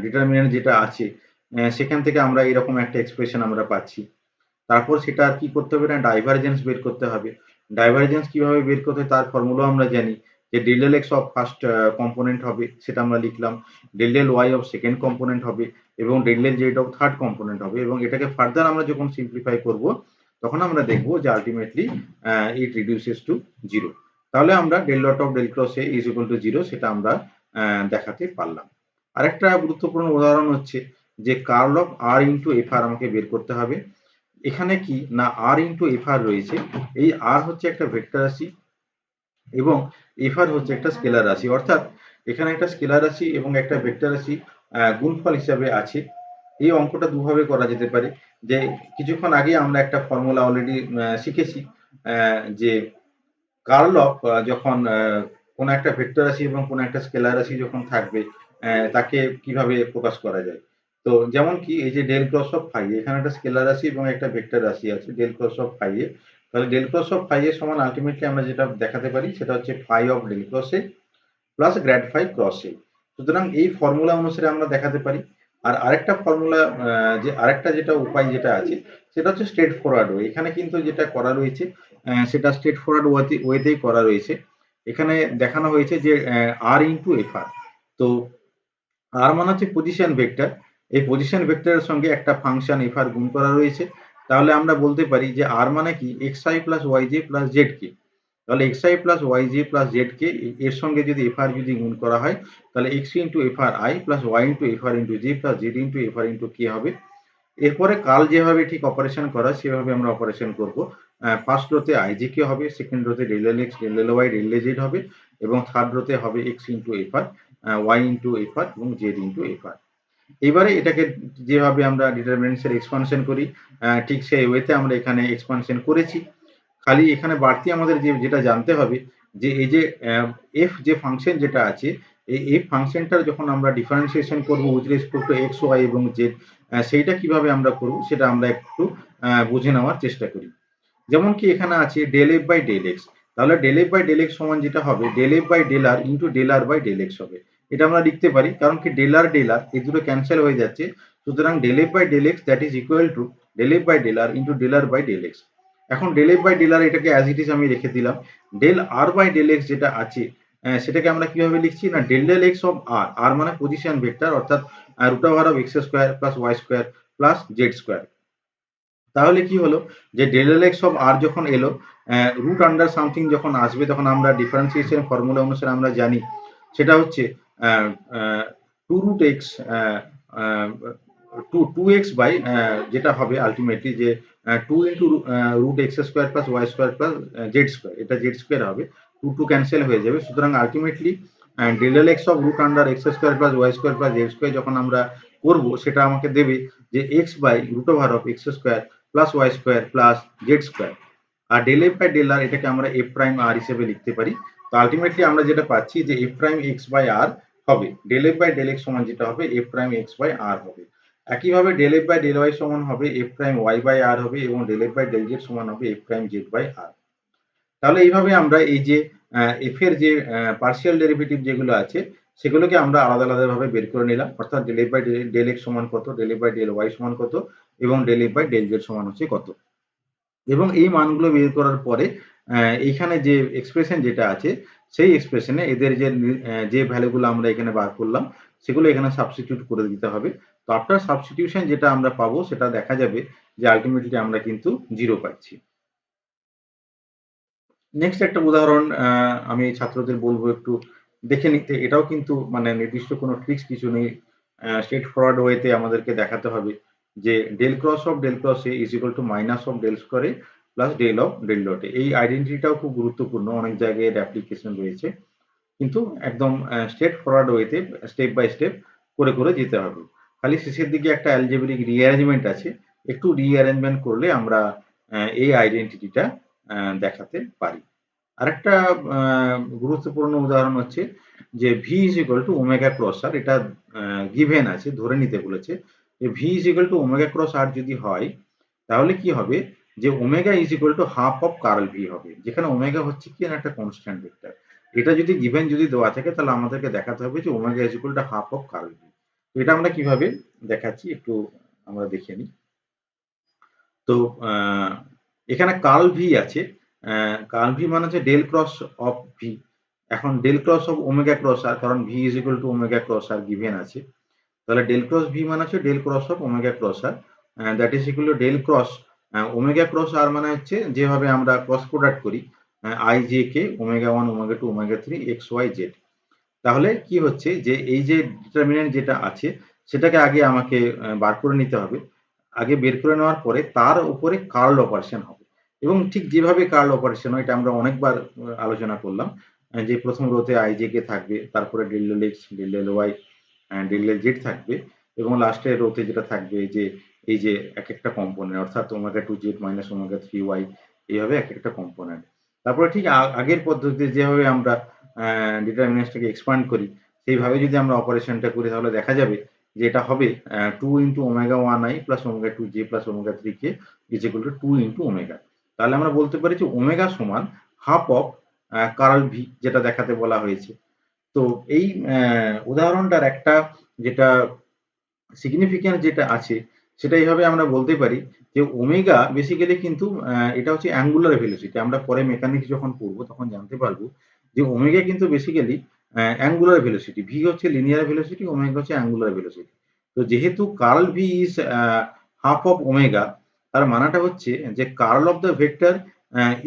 [SPEAKER 1] ডিটারমিনেন্ট যেটা আছে সেখান থেকে আমরা এরকম একটা এক্সপ্রেশন আমরা পাচ্ছি। তারপর সেটা আর কি করতে হবে না, ডাইভারজেন্স বের করতে হবে। ডাইভারজেন্স কিভাবে বের করতে হয় তার ফর্মুলা আমরা জানি যে del del x of first component হবে, সেটা আমরা লিখলাম। Del del Y of second component হবে এবং del del Z of third component হবে, এবং এটাকে ফার্দার আমরা যখন সিম্পলিফাই করব তখন আমরা দেখব যে আলটিমেটলি ইট রিডিউসেস টু 0। তাহলে আমরা del dot of del cross A is equal to 0 সেটা আমরা দেখাতে পারলাম। আরেকটা গুরুত্বপূর্ণ উদাহরণ হচ্ছে যে curl of r into f r আমাকে বের করতে হবে। এখানে কি না আর ইন্টু এফ আর রয়েছে, এই আর হচ্ছে একটা ভেক্টর রাশি এবং এফ আর হচ্ছে একটা স্কেলার রাশি, অর্থাৎ এখানে একটা স্কেলার রাশি এবং একটা ভেক্টর রাশি গুণফল হিসাবে আছে। এই অঙ্কটা দুভাবে করা যেতে পারে, যে কিছুক্ষণ আগে আমরা একটা ফর্মুলা অলরেডি শিখেছি যে কার্ল অফ যখন কোন একটা ভেক্টর রাশি এবং কোন একটা স্কেলার রাশি যখন থাকবে তাকে কিভাবে প্রকাশ করা যায়। তো যেমন কি এই যে ডেল ক্রস অফ ফাই, এখানে একটা স্কেলার রাশি এবং একটা ভেক্টর রাশি আছে ডেল ক্রস অফ ফাই এ। তাহলে ডেল ক্রস অফ ফাই এর সমান আলটিমেটলি আমরা যেটা দেখাতে পারি সেটা হচ্ছে phi of del cross A plus grad phi cross A. সুতরাং এই ফর্মুলা অনুসারে আমরা দেখাতে পারি। আর আরেকটা ফর্মুলা যে আরেকটা যেটা উপায় যেটা আছে সেটা হচ্ছে স্ট্রেট ফরওয়ার্ড ওয়ে। এখানে কিন্তু যেটা করা রয়েছে সেটা স্ট্রেট ফরওয়ার্ড ওয়েতেই করা রয়েছে। এখানে দেখানো হয়েছে যে আর ইন্টু এফ আর। তো আর মানে হচ্ছে পজিশন ভেক্টর, এই পজিশন ভেক্টরের সঙ্গে একটা ফাংশন এফ আর গুণ করা রয়েছে। তাহলে আমরা বলতে পারি যে আর মানে কি x i plus y j plus z k. তাহলে x i plus y j plus z k এর সঙ্গে যদি এফ আর যদি গুণ করা হয় তাহলে x into f r i plus y into f r into j plus z into f r into k হবে। এরপরে কাল যেভাবে ঠিক অপারেশন করা সেভাবে আমরা অপারেশন করব। ফার্স্ট রোতে আইজি কে হবে, সেকেন্ড রোতে ডেল এল এক্স ডেল এল ওয়াই ডেল এল জেড হবে এবং থার্ড রোতে হবে x into f r y into f r এবং জেড ইন্টু এফ আর। এবারে এটাকে যেভাবে আমরা ডিটারমিনেন্টস এর এক্সপানশন করি ঠিক সেই ওয়েতে আমরা এখানে এক্সপানশন করেছি। খালি এখানে বাড়তি আমাদের যেটা জানতে হবে যে এই যে এফ যে ফাংশন যেটা আছে এই এফ ফাংশনটার যখন আমরা ডিফারেন্সিয়েশন করব with respect to x y এবং জেড, সেইটা কিভাবে আমরা করব সেটা আমরা একটু বুঝে নেওয়ার চেষ্টা করি। যেমন কি এখানে আছে del f by del x, তাহলে del f by del x সমান যেটা হবে del f by del r into del r by del x হবে। এটা আমরা লিখতে পারি কারণ কি ডেল আর এই দুটো ক্যান্সেল হয়ে যাচ্ছে। সুতরাং del f by del x that is equal to del f by del r into del r by del x. এখন del f by del r এটাকে অ্যাজ ইট ইজ আমি রেখে দিলাম। Del r by del x যেটা আছে সেটাকে আমরা কিভাবে লিখছি না del del x of r, r মানে পজিশন ভেক্টর অর্থাৎ root over of x square plus Y square plus Z square. তাহলে কি হলো যে ডেল এল এক্স অফ আর যখন এলো রুট আন্ডার সামথিং যখন আসবে তখন আমরা ডিফারেন্সিয়েশন ফর্মুলা অনুসারে আমরা জানি সেটা হচ্ছে two root x two x by যেটা হবে আলটিমেটলি যে two into root x square plus Y square plus Z square, এটা জেড স্কোয়ার হবে, টু টু ক্যান্সেল হয়ে যাবে। সুতরাং ultimately del L x of root under x square plus Y square plus Z square যখন আমরা করবো সেটা আমাকে দেবে যে x by root over of x square plus Y square plus Z square. R del f by del r এটাকে আমরা F prime আর হিসেবে লিখতে পারি। তো আলটিমেটলি আমরা যেটা পাচ্ছি যে f prime x by r হবে del f by del x সমান যেটা হবে f prime x by r হবে। একইভাবে del f by del y সমান হবে f prime y by r হবে এবং del f by del z সমান হবে f prime z by r. তাহলে এইভাবে আমরা এই যে এফ এর যে পার্সিয়াল ডেরিভেটিভ যেগুলো আছে সেগুলোকে আমরা আলাদা আলাদা ভাবে বের করে নিলাম, অর্থাৎ del f by del x সমান কত, del f by del y সমান কত এবং del f by del z সমান হচ্ছে কত। এবং এই মানগুলো বের করার পরে এইখানে যে এক্সপ্রেশন যেটা আছে সেই এক্সপ্রেশনে এদের যে ভ্যালুগুলো আমরা এখানে বার করলাম সেগুলো এখানে সাবস্টিটিউট করে দিতে হবে। তো আফটার সাবস্টিটিউশন যেটা আমরা পাবো সেটা দেখা যাবে যে আলটিমেটলি আমরা কিন্তু 0 পাচ্ছি। নেক্সট একটা উদাহরণ আমি ছাত্রদের বলবো একটু দেখে নিতে। এটাও কিন্তু মানে নির্দিষ্ট কোনো ট্রিক্স কিছু নেই, স্ট্রেট ফরওয়ার্ড ওয়েতে আমাদেরকে দেখাতে হবে যে del cross of del cross A is equal to minus of del square A plus del of del dot A. এই আইডেন্টিটিটাও খুব গুরুত্বপূর্ণ, অনেক জায়গায় এর অ্যাপ্লিকেশন রয়েছে। কিন্তু একদম স্ট্রেট ফরওয়ার্ড ওয়েতে স্টেপ বাই স্টেপ করে করে যেতে হবে। খালি শেষের দিকে একটা অ্যালজেব্রিক রিঅ্যারেঞ্জমেন্ট আছে, একটু রিঅ্যারেঞ্জমেন্ট করলে আমরা এই আইডেন্টিটিটা দেখাতে পারি। আরেকটা গুরুত্বপূর্ণ উদাহরণ হচ্ছে যে v is equal to omega cross r, এটা গিভেন আছে, ধরে নিতে বলেছে যে v is equal to omega cross r যদি হয় তাহলে কি হবে যে omega is equal to half of curl v হবে, যেখানে ওমেগা হচ্ছে কি একটা কনস্ট্যান্ট ভেক্টর। এটা যদি গিভেন যদি দেওয়া থাকে তাহলে আমাদেরকে দেখাতে হবে যে omega is equal to half of curl v. তো এটা আমরা কিভাবে দেখাচ্ছি একটু আমরা দেখে নিই। তো এখানে কার্ল ভি আছে, কার্ল ভি মানে হচ্ছে ডেল ক্রস অফ ভি। এখন del cross of omega cross r, কারণ v is equal to omega cross r given আছে, তাহলে ডেল ক্রস ভি মানে হচ্ছে del cross of omega cross r, that is equal to del cross omega cross r মানে হচ্ছে যেভাবে আমরা cross product করি i j k omega one omega two omega three x Y z. তাহলে কি হচ্ছে যে এই যে ডিটারমিনেন্ট যেটা আছে সেটাকে আগে আমাকে বার করে নিতে হবে। আগে বের করে নেওয়ার পরে তার উপরে কার্ল অপারেশন হবে, এবং ঠিক যেভাবে কার্ল অপারেশন হয় এটা আমরা অনেকবার আলোচনা করলাম, যে প্রথম রোতে আই জে কে থাকবে, তারপরে del del x del del Y del del Z থাকবে, এবং লাস্টের রোতে যেটা থাকবে যে এই যে এক একটা কম্পোনেন্ট, অর্থাৎ omega two Z minus omega three Y, এইভাবে এক একটা কম্পোনেন্ট। তারপরে ঠিক আগের পদ্ধতিতে যেভাবে আমরা ডিটারমিনেন্টসটাকে এক্সপান্ড করি সেইভাবে যদি আমরা অপারেশনটা করি তাহলে দেখা যাবে যে এটা হবে two into omega one I plus omega two J plus omega three K is equal to two into omega. তাহলে আমরা বলতে পারি যে ওমেগা সমান হাফ অফ কার্ল ভি, যেটা দেখাতে বলা হয়েছে। তো এই উদাহরণটার একটা যেটা সিগনিফিক্যান্স যেটা আছে সেটা এইভাবে আমরা বলতে পারি যে ওমেগা বেসিক্যালি কিন্তু এটা হচ্ছে অ্যাঙ্গুলার ভেলোসিটি। আমরা পরে মেকানিক্স যখন পড়বো তখন জানতে পারবো যে ওমেগা কিন্তু বেসিক্যালি অ্যাঙ্গুলার ভেলোসিটি, ভি হচ্ছে লিনিয়ার ভেলোসিটি, ওমেগা হচ্ছে অ্যাঙ্গুলার ভেলোসিটি। তো যেহেতু curl V is half of omega, তার মানেটা হচ্ছে যে curl of the vector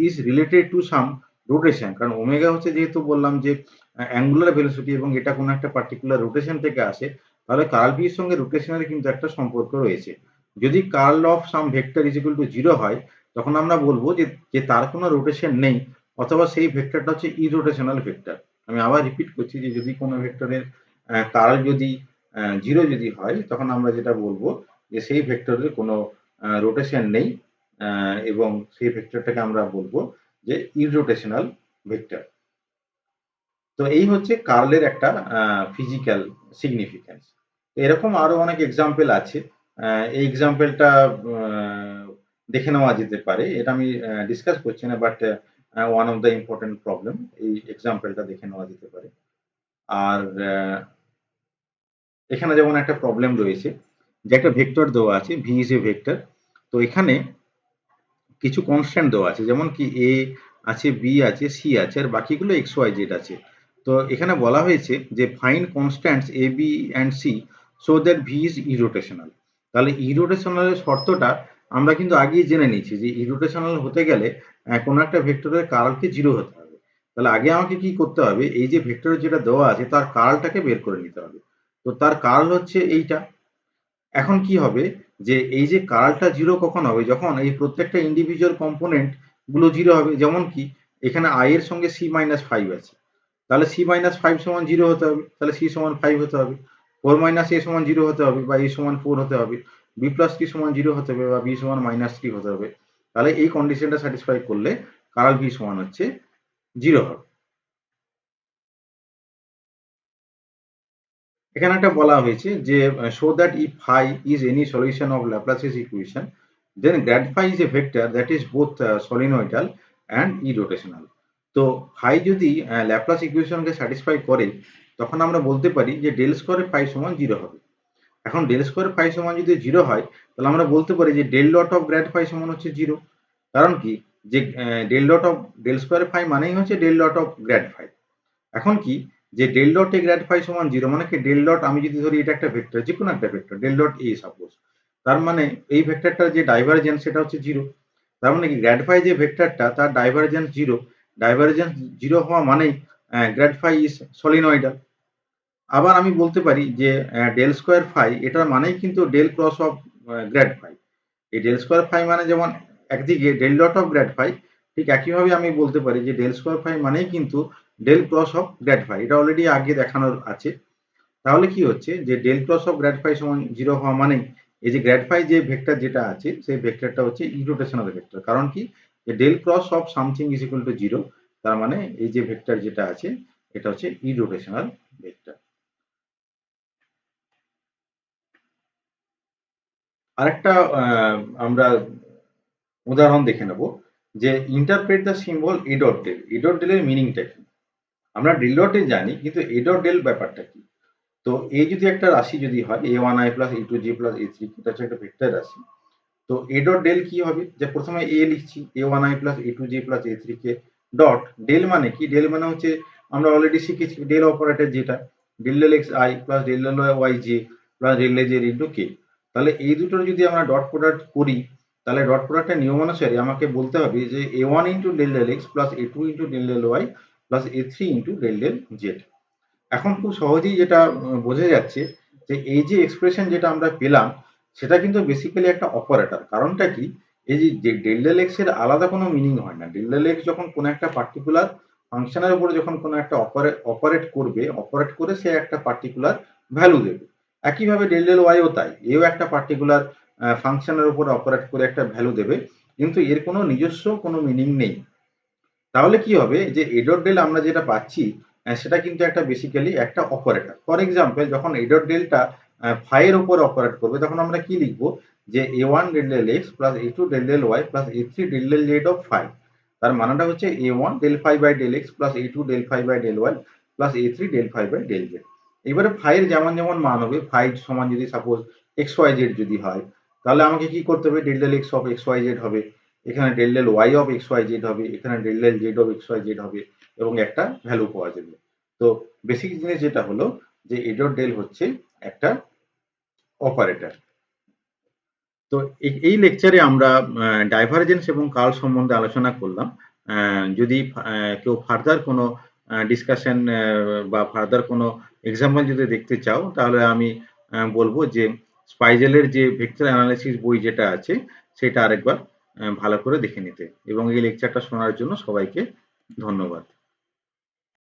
[SPEAKER 1] is related to some rotation, কারণ ওমেগা হচ্ছে যেহেতু বললাম যে অ্যাঙ্গুলার ভেলোসিটি এবং এটা কোনো একটা পার্টিকুলার রোটেশন থেকে আসে, তাহলে কার্ল ভি এর সঙ্গে রোটেশনের কিন্তু একটা সম্পর্ক রয়েছে। যদি curl of some vector is equal to zero হয় তখন আমরা বলবো যে তার কোনো রোটেশন নেই, অথবা সেই ভেক্টরটা হচ্ছে ইরোটেশনাল ভেক্টর। আমি আবার রিপিট করছি যে যদি কোনো ভেক্টরের কার্ল যদি জিরো যদি হয় তখন আমরা যেটা বলবো যে সেই ভেক্টরের কোনো রোটেশন নেই, এবং সেই ভেক্টরটাকে আমরা বলবো যে ইরোটেশনাল ভেক্টর। তো এই হচ্ছে কার্লের একটা ফিজিক্যাল সিগনিফিক্যান্স। এরকম আরো অনেক এক্সাম্পল আছে, এই এক্সাম্পলটা দেখে নেওয়া যেতে পারে, এটা আমি ডিসকাস করছি না, but one of the important problem, এই এক্সাম্পলটা দেখে নেওয়া যেতে পারে। আর এখানে যেমন একটা প্রবলেম রয়েছে যে একটা ভেক্টর দেওয়া আছে ভি ইজ এ ভেক্টর, তো এখানে কিছু কনস্ট্যান্ট দেওয়া আছে, যেমন কি এ আছে, বি আছে, সি আছে, আর বাকিগুলো এক্স ওয়াই জেড আছে। তো এখানে বলা হয়েছে যে find constants a b and c so that v is irrotational. তাহলে ইরোটেশনালের শর্তটা আমরা কিন্তু আগেই জেনে নিয়েছি যে ইরোটেশনাল হতে গেলে কোনো একটা ভেক্টরের কার্লকে জিরো হতে হবে। তাহলে আগে আমাকে কি করতে হবে, এই যে ভেক্টরের যেটা দেওয়া আছে তার কার্লটাকে বের করে নিতে হবে। তো তার কার্ল হচ্ছে এইটা। এখন কি হবে যে এই যে কার্লটা জিরো কখন হবে, যখন এই প্রত্যেকটা ইন্ডিভিজুয়াল কম্পোনেন্ট গুলো জিরো হবে। যেমন কি এখানে আই এর সঙ্গে সি মাইনাস ফাইভ আছে, তাহলে সি মাইনাস ফাইভ সমান জিরো হতে হবে, তাহলে সি সমান ফাইভ হতে হবে। ফোর মাইনাস এ সমান জিরো হতে হবে বা এ সমান ফোর হতে হবে, বি প্লাস থ্রি সমান জিরো হতে হবে বা বি সমান মাইনাস থ্রি হতে হবে। তাহলে এই কন্ডিশনটা স্যাটিসফাই করলে কার্ল ভি সমান হচ্ছে জিরো হবে। এখানে একটা বলা হয়েছে যে show that if phi is any solution of Laplace's equation then grad phi is a vector that is both solenoidal and irrotational. তো ফাই যদি ল্যাপ্লাস ইকুয়েশনকে স্যাটিসফাই করে তখন আমরা বলতে পারি যে ডেল স্কোয়ার ফাই সমান জিরো হবে। এখন ডেল স্কোয়ার ফাই সমান যদি জিরো হয় তাহলে আমরা বলতে পারি যে del dot of grad phi সমান হচ্ছে জিরো। কারণ কি যে del dot of del square phi মানেই হচ্ছে del dot of grad phi. এখন কি যে del dot A grad phi সমান জিরো মানে কি ডেল ডট, আমি যদি ধরি এটা একটা ভেক্টর, যে কোনো একটা vector del dot A suppose, তার মানে এই ভেক্টরটার যে ডাইভারজেন্স সেটা হচ্ছে জিরো। তার মানে কি গ্র্যাড ফাই যে ভেক্টরটা তার ডাইভারজেন্স জিরো, ডাইভারজেন্স জিরো হওয়া মানেই গ্র্যাড ফাই ইজ সলিনয়েডাল। আবার আমি বলতে পারি যে ডেল স্কোয়ার ফাই এটার মানেই কিন্তু del cross of grad phi. এই ডেল স্কোয়ার ফাই মানে যেমন একদিকে del dot of grad phi, ঠিক একইভাবে আমি বলতে পারি যে ডেল স্কোয়ার ফাই মানেই কিন্তু del cross of grad phi, এটা অলরেডি আগে দেখানোর আছে। তাহলে কি হচ্ছে যে del cross of grad phi সমান 0 হওয়া মানে এই যে গ্র্যাড ফাই যে ভেক্টর যেটা আছে সেই ভেক্টরটা হচ্ছে ইরোটেশনাল ভেক্টর। কারণ কি, যে del cross of something is equal to 0, তার মানে এই যে ভেক্টর যেটা আছে এটা হচ্ছে ইরোটেশনাল ভেক্টর। আরেকটা আমরা উদাহরণ দেখে নেব যে interpret the symbol A dot del. A dot del এর মিনিংটা কি? আমরা ডেল ডট ডেল জানি, কিন্তু এ ডট ডেল ব্যাপারটা কি? তো এই যদি একটা রাশি যদি হয় a1i plus a2j plus a3, এটা হচ্ছে একটা ভেক্টর রাশি। তো এ ডট ডেল কি হবে, যে প্রথমে এ লিখছি a1i plus a2j plus a3 k dot del মানে কি? ডেল মানে হচ্ছে আমরা অলরেডি শিখেছি ডেল অপারেটর, যেটা del del x i plus del del y j plus del del z into k. তাহলে এই দুটোর যদি আমরা ডট প্রোডাক্ট করি, তাহলে ডট প্রোডাক্টের নিয়ম অনুসারে আমাকে বলতে হবে যে a1 into del del X plus a2 into del del Y plus a3 into del del Z. এখন খুব সহজেই যেটা বোঝা যাচ্ছে যে এই যে এক্সপ্রেশন যেটা আমরা পেলাম সেটা কিন্তু বেসিক্যালি একটা অপারেটর। কারণটা কি, এই যে ডেল ডেল এক্স এর আলাদা কোনো মিনিং হয় না। ডেল ডেল এক্স যখন কোনো একটা পার্টিকুলার ফাংশনের উপরে যখন কোনো একটা অপারেট করবে, অপারেট করে সে একটা পার্টিকুলার ভ্যালু দেবে। একইভাবে ডেল ডেল ওয়াইও তাই, এও একটা পার্টিকুলার ফাংশনের উপর অপারেট করে একটা ভ্যালু দেবে, কিন্তু এর কোনো নিজস্ব কোনো মিনিং নেই। তাহলে কি হবে, যে এ ডট ডেল আমরা যেটা পাচ্ছি সেটা কিন্তু একটা বেসিক্যালি একটা অপারেটর। ফর এক্সাম্পল যখন এ ডট ডেলটা ফাই এর উপর অপারেট করবে তখন আমরা কি লিখবো, যে a1 del del X plus a2 del del Y plus a3 del del Z of phi. তার মানেটা হচ্ছে a1 del phi by del X plus a2 del phi by del Y plus a3 del phi by del Z. এবারে phi এর যেমন যেমন মান হবে, phi সমান যদি সাপোজ এক্স ওয়াই জেড যদি হয়, তাহলে আমাকে কি করতে হবে, del del x of X Y Z হবে, এখানে del del Y of X Y Z হবে, এখানে del del Z of X Y Z হবে, এবং একটা ভ্যালু পাওয়া যাবে। তো বেসিক জিনিস যেটা হলো যে এ ডট ডেল হচ্ছে একটা অপারেটর। তো এই লেকচারে আমরা ডাইভারজেন্স এবং কার্ল সম্বন্ধে আলোচনা করলাম। যদি কেউ ফার্দার কোনো ডিসকাশন বা ফার্দার কোনো এক্সাম্পল যদি দেখতে চাও, তাহলে আমি বলবো যে স্পাইজেলের যে ভেক্টর অ্যানালিসিস বই যেটা আছে সেটা আরেকবার ভালো করে দেখে নিতে। এবং এই লেকচারটা শোনার জন্য সবাইকে ধন্যবাদ।